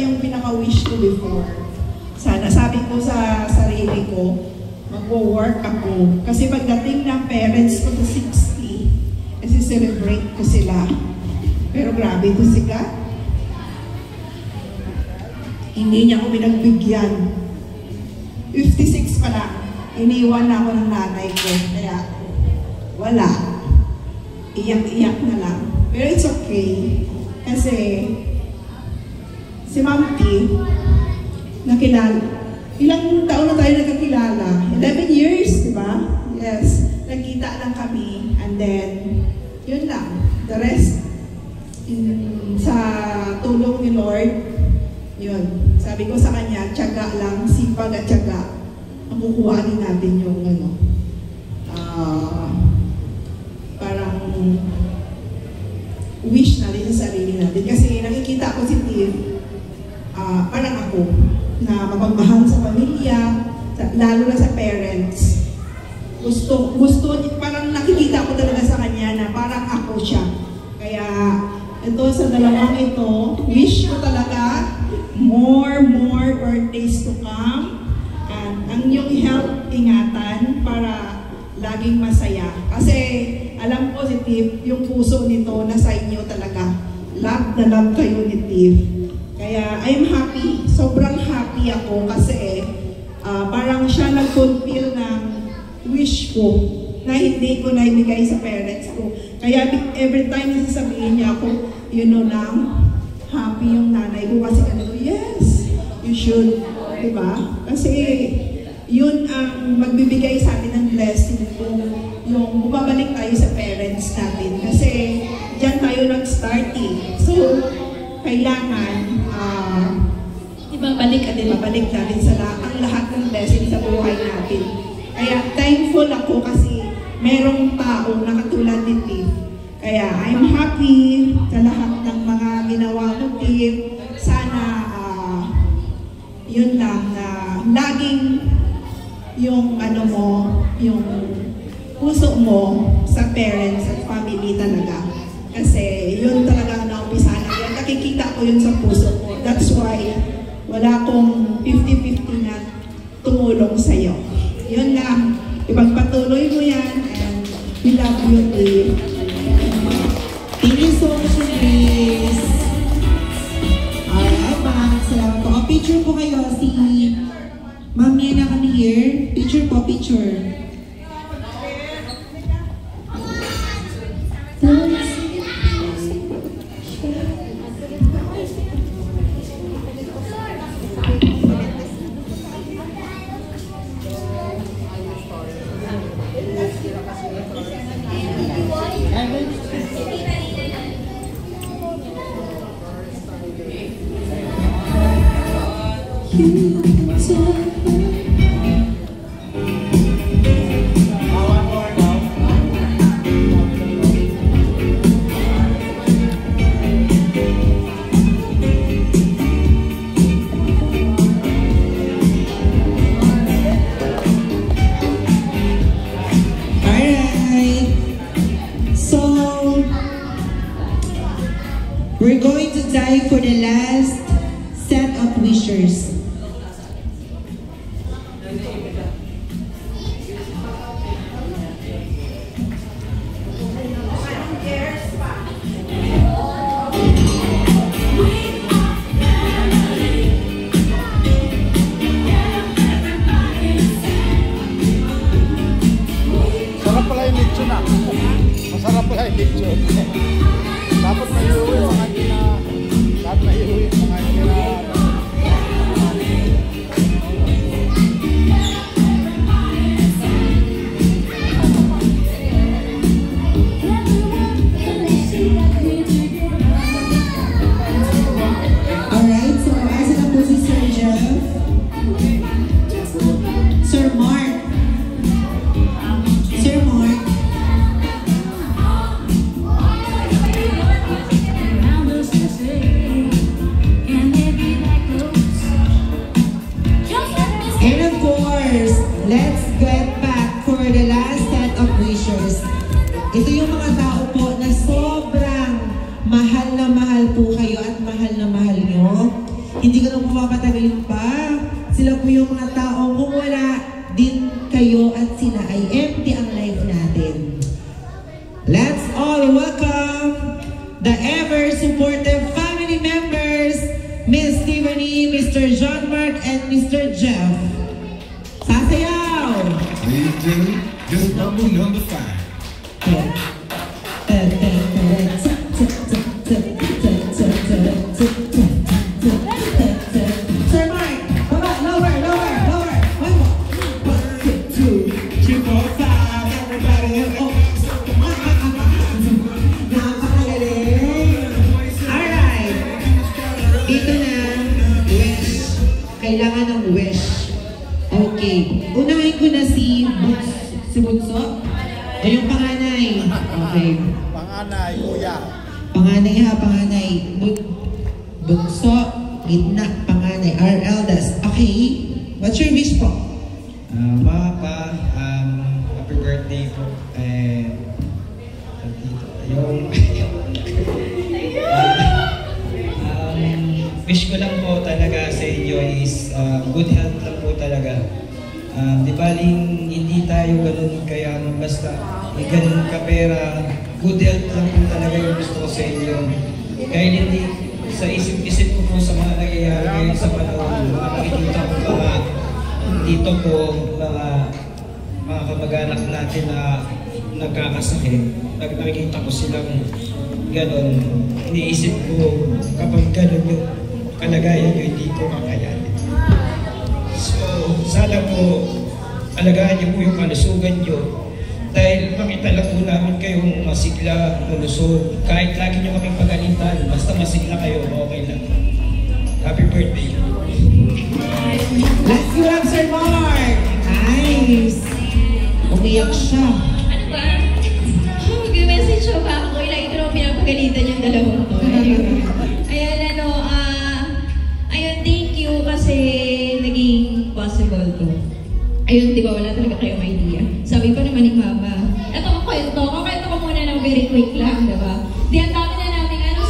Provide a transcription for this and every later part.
yung pinaka-wish ko before. Sana, sabi ko sa sarili ko, mag-work ako. Kasi pagdating ng parents ko to 60, kasi celebrate ko sila. Pero grabe ito si God. Hindi niya ako pinagbigyan. 56 pa lang. Iniwan na ako ng nanay ko. Kaya, wala. Iyak-iyak na lang. Pero it's okay. Kasi, si Ma'am T, nakilala. Ilang taon na tayo nagkakilala? 11 years, di ba? Yes. Nagkita lang kami. And then, yun lang. The rest, sa tulong ni Lord, yun. Sabi ko sa kanya, tiyaga lang, sipag at tiyaga. Ang kukuhanin natin yung parang wish natin sa sarili natin. Kasi nakikita ko si Tiff, parang ako, na mapagmahal sa pamilya, lalo na sa parents. Gusto, parang nakikita ko talaga sa kanya na parang ako siya. Kaya, ito sa dalawang ito, wish ko talaga more birthdays to come. And ang yung health, ingatan para laging masaya. Kasi alam ko si Tiff, yung puso nito nasa inyo talaga. Love na love kayo ni Tiff. Kaya I'm happy, sobrang happy ako kasi parang siya nag-fulfill ng wish ko na hindi ko naibigay sa parents ko. Kaya every time nasasabihin niya ako, you know na, happy yung nanay ko kasi ano, yes, you should, diba? Kasi yun ang magbibigay sa atin ng blessing kung yung bumabalik tayo sa parents natin. Kasi dyan tayo nag-starting. So, kailangan ibabalik natin sa ang lahat ng blessing sa buhay natin. Kaya thankful ako kasi merong tao na katulad ni Tiff. Kaya I'm happy sa lahat ng mga ginawa mo, Tiff. Sana yun lang na laging yung ano mo, yung puso mo sa parents at family talaga. Kasi yun talaga naumpisa na yan. Nakikita ko yun sa puso ko. That's why wala akong 50-50 na tumulong sa'yo. Yun lang. Ipagpatuloy mo yan and we love you, Tiff. Thank you so much, Grace. Alright, maraming salamat po. Picture po kayo si Ma'am Yana kami here. Picture po, picture. We're going to dive for the last set of wishers. Sarap pala yung lechon ah. Masarap pala yung lechon. Dapat may iuwi mga dapat may iuwi mga Alright, so asa na po si Sir Jeff? Sir Mark. Sir Mark. And of course, let's get back for the last set of wishers. Ito yung mga tao po na sobrang mahal na mahal po kayo at mahal na mahal nyo. Hindi ko na pumapatagalin pa. Sila po yung mga tao kung wala din kayo at sila ay empty ang life natin. Let's all welcome the ever-supportive family members, Miss Tiffany, Mr. John Mark, and Mr. Jeff. Sasayaw! Ladies and gentlemen, this is Rumble number 5. Sir Mark, baba, lower. 1, 2, 3, 4, 5. Everybody, oh. Napakagaling. Alright. Dito na, wish. Kailangan ng wish. Okay. Unahin ko na si Bunso. O yung panganay. Okay. Panganay, kuya. Panganay. Bunso, gitna, panganay. Our eldest. Okay. What's your wish po? Papa, happy birthday po. Wish ko lang po talaga sa inyo is good health lang po talaga. Di baling hindi tayo ganun kaya basta ganun ka pera, good health lang po talaga yung gusto ko sa inyo. Kaya hindi sa isip-isip ko po sa mga nangyayari ngayon sa panahon, mga nakikita ko mga dito po, mga kamag-anak natin na nagkakasakit, nakikita ko silang gano'n. Iniisip ko kapag gano'n yung kalagayan nyo, hindi ko kakayanin. So, sana po, alagaan niyo po yung kalusugan nyo. Dahil makita lang po namin kayong masigla, malusog. Kahit lagi nyo kaming pagalitan, basta masigla kayo, okay lang. Happy birthday. Let's go up, Sir Mark! Nice! Umiyak siya. Ano ba? Mag-message siya ba ako? Lagi ko naman pinapagalitan yung dalawang to. Ayan, ayun, thank you kasi naging possible to. Ayun, di ba, wala talaga kayong idea. Sabi pa naman ni Mama, eto kwento ko muna ng very quick lang, di ba? Di, ang dami na namin,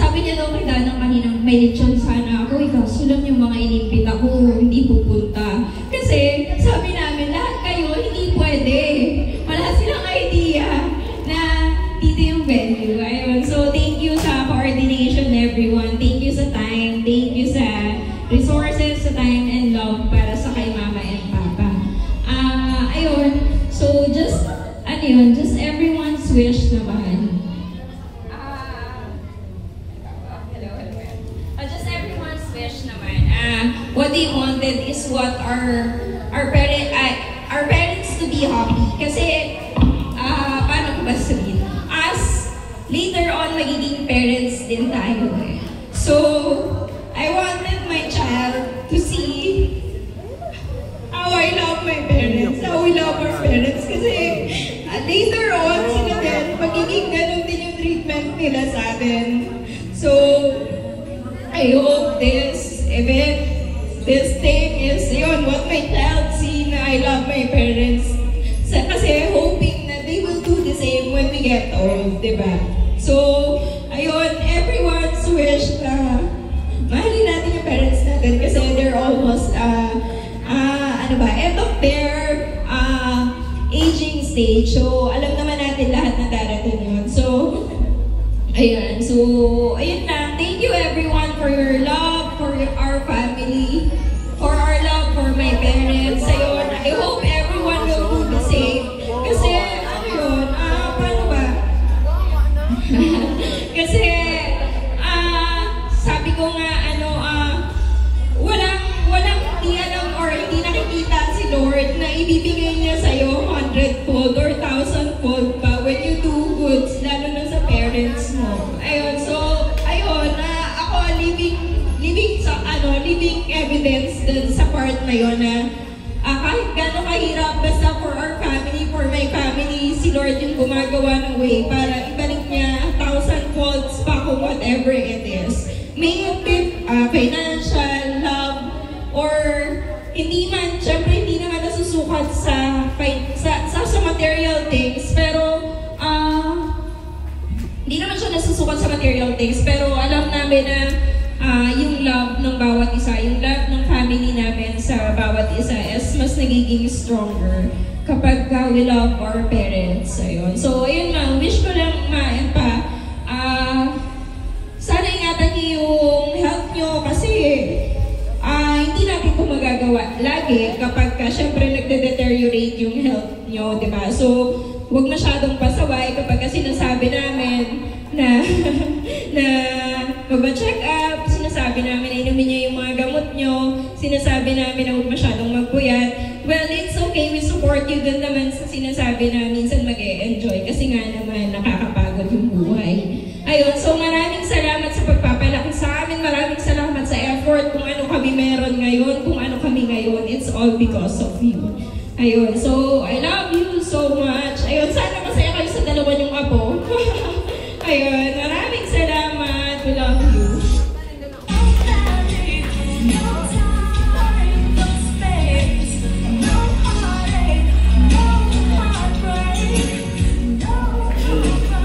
sabi niya daw kay Danang kaninang may lechon sana ako, kaso lang yung mga inimpit ako, hindi pupunta. Kasi, sabi namin, lahat kayo, hindi pwede. Wala silang idea na dito yung venue. Ayun, so thank you sa coordination, everyone. Thank you sa time, thank you sa resources, sa time and love para sa kay Mama and Papa. Ayun, so just everyone's wish naman. Just everyone's wish naman. What they wanted is what our parents to be happy. Kasi, paano ko ba sabihin? As later on, magiging parents din tayo eh. So, I wanted my child to see how I love my parents, how we love our parents. Kasi later on, sila din, magiging ganun din yung treatment nila sa atin. So, I hope this event, this thing is yun, what my child see na I love my parents. Kasi hoping na they will do the same when we get old, diba? So, ayun, everyone's wish na mahalin natin yung parents natin kasi they're almost, end of their aging stage. So, alam naman natin lahat na darating yun. So, ayan. So, ayun lang. Thank you everyone for your love, for our family, for our love for my parents. Ayun. I hope everyone will do the same. Kasi, ano yun? Paano ba? Kasi, sabi ko nga, walang hindi alam or hindi nakikita si Lord na ibibigay niya sa'yo 100-fold or 1,000-fold pa when you do goods, lalo na sa parents mo. Ayun, so, ayun, ako living evidence dun sa part na yun na kahit gano'ng kahirap, basta for our family, for my family, si Lord yung gumagawa ng way para ibalik niya 1,000-folds pa kung whatever it is. May it be financial, love, or hindi man, syempre hindi naman nasusukat sa material things, pero hindi naman siya nasusukat sa material things, pero alam namin na yung love ng bawat isa, yung love ng family namin sa bawat isa is mas nagiging stronger kapag we love our parents. Ayun. So, ayun lang. Wish ko lang, sana ingatan niyo yung health nyo kasi hindi natin ito magagawa lagi kapag syempre nagde-deteriorate yung health nyo, di ba? So, huwag masyadong pasaway kapag sinasabi namin na magpa-check up, sinasabi namin na inumin niyo yung mga gamot nyo, sinasabi namin na huwag masyadong magpuyat. Well, it's okay, we support you dun naman sa sinasabi na minsan mag-e-enjoy kasi nga naman nakakapagod yung buhay. Ayun, so maraming salamat sa pagpapalaki sa amin, maraming salamat sa effort kung ano kami meron ngayon, kung ano kami ngayon, it's all because of you. Ayun, so I love you so much. Ayun, sana masaya kayo sa dalawa niyong apo. Ayun, maraming salamat. We love you.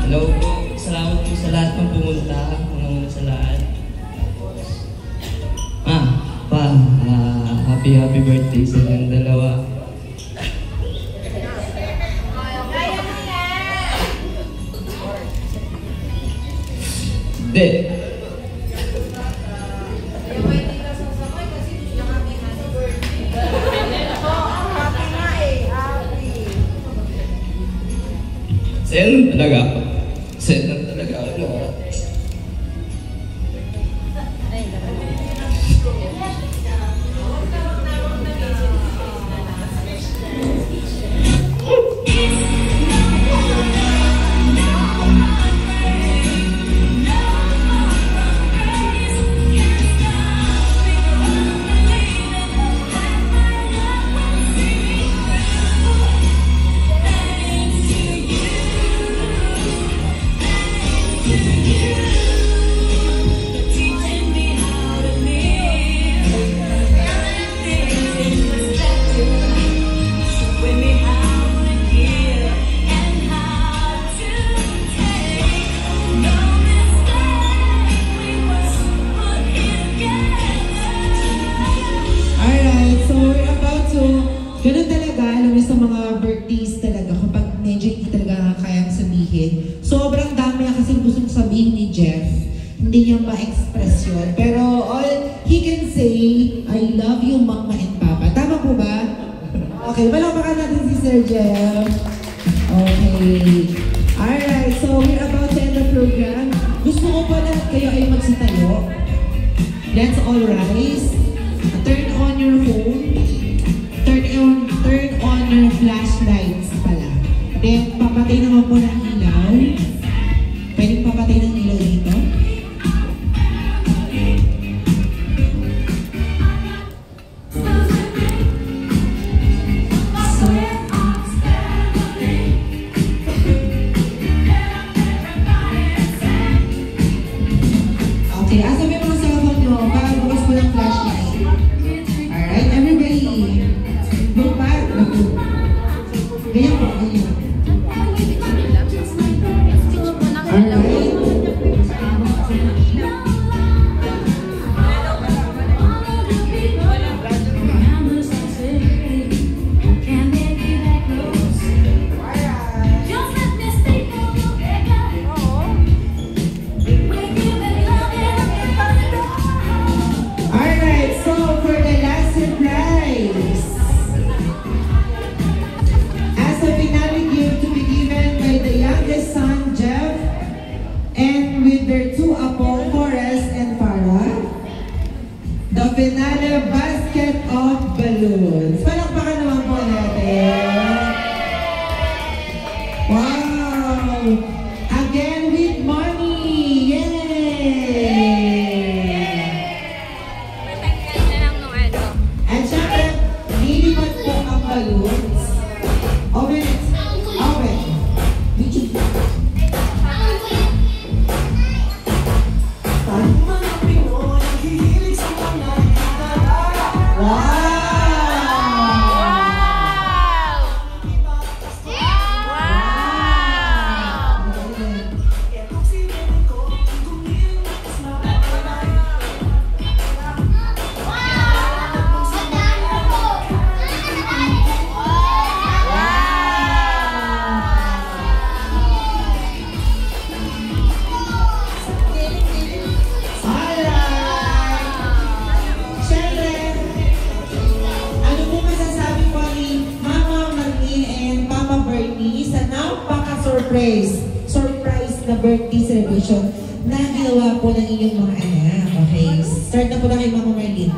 Hello po. Salamat po sa lahat ng pumunta. Unang-una sa lahat. Happy birthday sa inyong dalawa. Hindi. Sen talaga ako. Sen talaga ako. Ganun talaga, alam mo sa mga birthdays talaga, kapag medyo hindi talaga kayang sabihin. Sobrang dami kasi gustong sabihin ni Jeff. Hindi niya ma-express yun. Pero all he can say, I love you, Mama and Papa. Tama po ba? Okay, palakpakan natin si Sir Jeff. Okay. Alright, so we're about to end the program. Gusto ko pa lahat kayo ay magsitayo. Let's all rise. Turn on your phone. Turn on your flashlights pala. Then, papatay naman po ng ilaw. Pwedeng papatay ng ilaw dito. Okay, asa may mga cellphone nyo para bukas po ng flashlight. Alright, everybody. Look back. Ganyan po, ganyan. Alright. Alright, so for the last surprise, as a finale gift to be given by the youngest son, Jeff, and with their two apo, Forrest and Farah, the finale basket of balloons. Palakpakan naman po natin. Wow! Again with money! Yay! At syempre, nilipat po ang balloons. Open it! Open! Ang mga Pinoy, hihilig sa mga hita. mga birthday celebration na ginawa po ng inyong mga anak. Okay, start na po na kay Mama Marlene.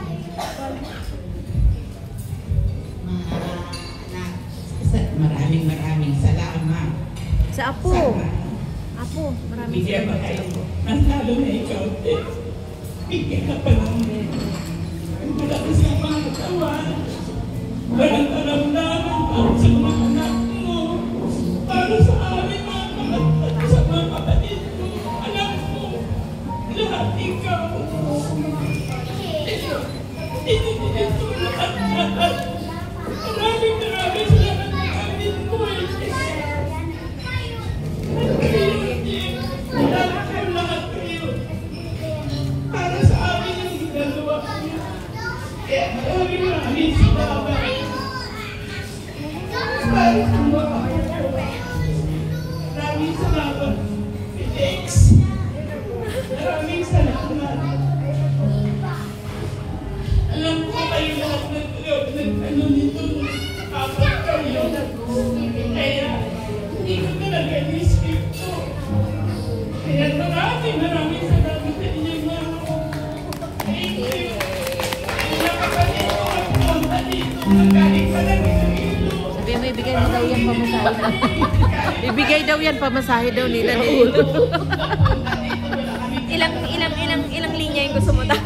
Maraming salamat. Sa Apo. Apo, maraming Bigyan salamat pa sa kayo. Apo. Mas lalo na ikaw, Ted. Bigyan ka pa lang. Wala ka sa mga katawan. Walang karamdaman para sa mga anak mo. Para sa amin sa mga kapatid mo. Anak mo. Lahat ikaw. Ito lahat. Maraming salamat sa kapatid mo. Lahat kayo. Para sa amin yung ginagawa niyo. Kaya maraming salamat. Maraming salamat. Thanks. Maraming salamat. Alam ko kayo lahat ano nito. Apat kayo. Kaya hindi ko talaga i-skip to. Kaya maraming salamat sa inyong mga. Thank you. Kaya kapatid ko ang punta dito. Magaling pa lang yung ilo. Sabi mo, ibigay mo daw yan pamasahe. Ibigay daw yan pamasahe daw nila dito. Ilang linya yung gusto mo ta?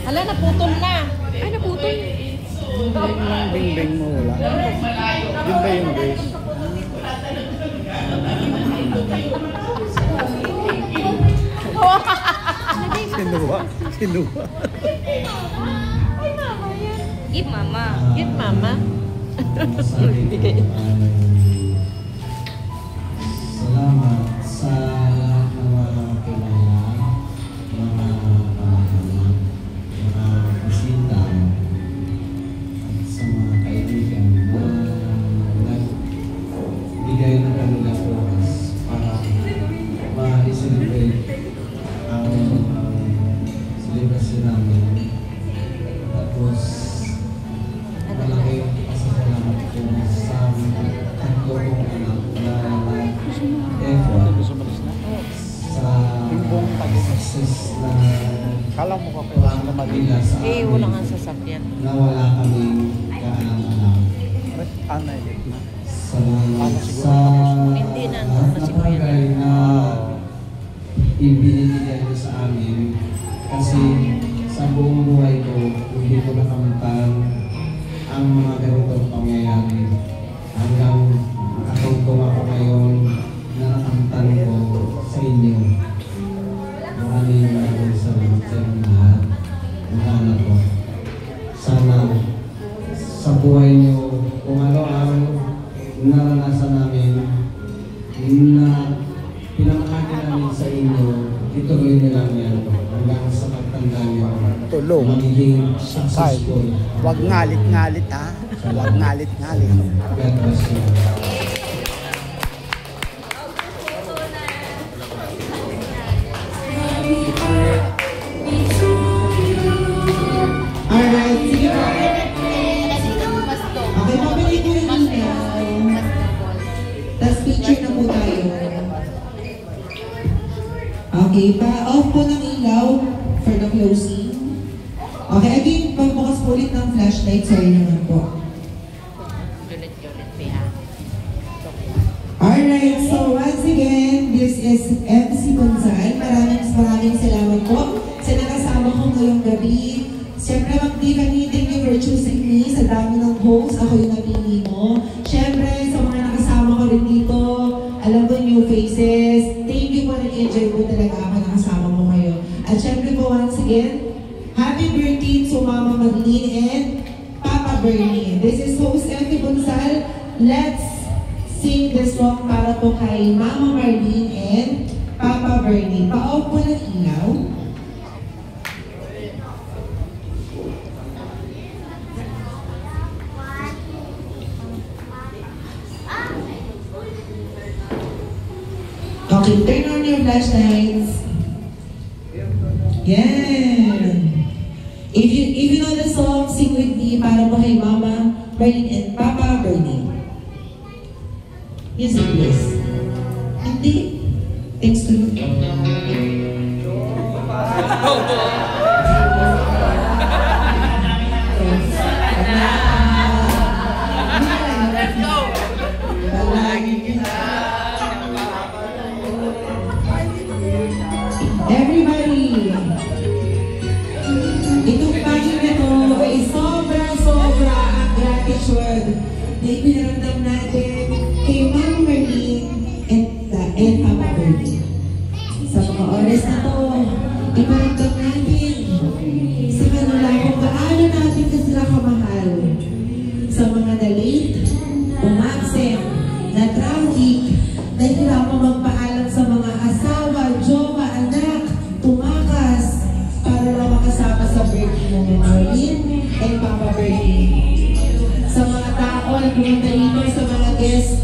Hala, naputol na. Ay, naputol. Yung bing-bing mo wala. Yun ba yung base? Sinuwa. Sinuwa. Give mama. Give mama. Bigay. Salamat sa lahat ng mga kilala, mga bisita, at sa mga kaibigan na nagbigay ng kanilang oras para ma-celebrate ang celebration namin. Tapos, malaking pasasalamat ko sa tatlo kong anak na effort sa success na Kala mo ka pero sila nila sa Eh, wala amin nga sasakyan. na wala kaming kaalam-alam. Anay. Sa Hindi na, lahat kasi na bagay na ibinigay ko sa amin kasi sa buong buhay ko hindi ko nakamtan ang mga ganitong pangyayari hanggang nakatungtong ako ngayon na nakamtan ko sa inyo. Maraming salamat sa inyong lahat. Mga anak ko. Sana sa buhay niyo kung ano ang naranasan namin na pinamahagi namin sa inyo, ituloy niyo lang yan hanggang sa pagtanda niyo Tulong. magiging Kyle. successful. Huwag ngalit-ngalit ha. Huwag ngalit-ngalit. God bless you. Alright, sige po. Okay, pabili ko yung email. Tapos picture na po tayo. Okay, pa-off po ng ilaw for the closing. Okay, again, pagbukas po ulit ng flashlight. Sorry naman po. Alright, so once again, this is MC Gonzal. Maraming salamat po sa nakasama ko ngayong gabi. Siyempre, Tiffany, thank you for choosing me sa dami ng host. Ako yung napili mo. Siyempre, sa mga nakasama ko rin dito, alam ko new faces. Thank you po, nag-enjoy po talaga ako nakasama mo kayo. At siyempre po, once again, happy birthday to Mama Marlene and Papa Bernie. This is host MC Gonzal. Let's sing this song para po kay Mama Marlene and Papa Bernie. Pa-off po ng ilaw. Okay, turn on your flashlights. Yeah. If you know the song, sing with me para po kay Mama Berlin and Papa Bernie. Music please. Hindi. Thanks to you. Let's go! Everybody! Itong paging na to ay sobra-sobra ang gratitude na ipinaramdam natin kay Ma'am Marlene and Papa Bernie. Sa mga oras na to, iparamdam natin sa kanila kung gaano natin sila kamahal. Sa mga na-late, umabsent, na-traffic, nahihirapang magpaalam sa mga asawa, jowa, anak, tumakas para lang makasama sa birthday mo ni Marlene and Papa Bernie. Sa mga tao na pumunta dito, sa mga guests,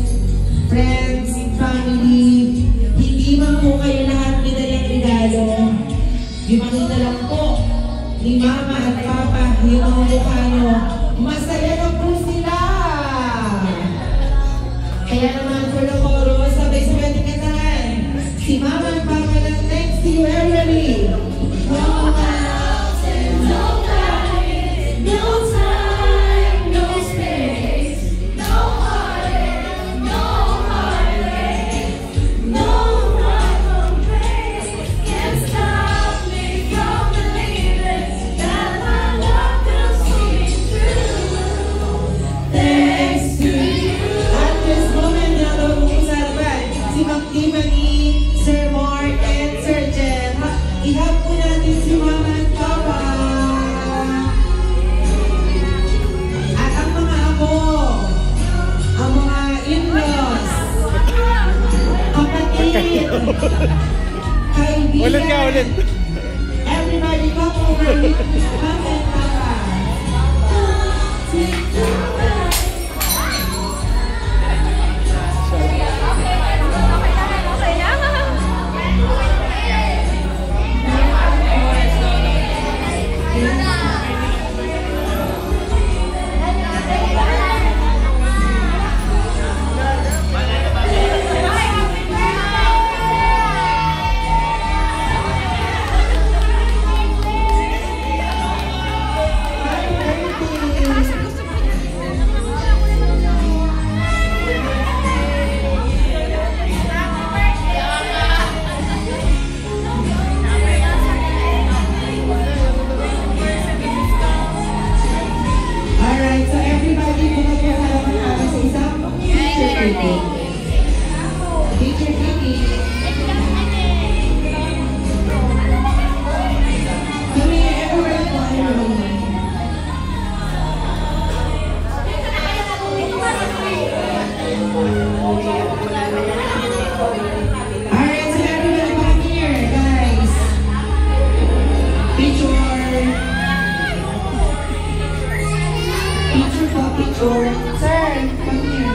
friends, family, hindi man po kayo lahat nidalang regalo. Gimakita lang po ni Mama at Papa yung mga mukha nyo. Masaya na po sila! Kaya naman for the chorus, sabay-sabay natin kantahan. Si Mama at Papa lang next to you, everybody! No mountain, no valley, no time, no space, no heartache, no heartache, no rival race can stop me from believing that my love comes sweet through. Thanks to you. At this moment, nag-uusapan si Ma'am Tiffany, Sir Mark, and Sir Jen. Ihap po natin si Mama at Papa. At ang mga amo, ang mga in-laws, kapatid, kaibigan, Ulit ka, ulit. everybody, Papa, Mama and Papa. Alright, so everybody, pinagkasalaman natin sa isang teacher meeting. Teacher meeting. Kami, everybody po, everybody. Alright, so everybody back here, guys. Picture. Picture po, picture. Sir, come here.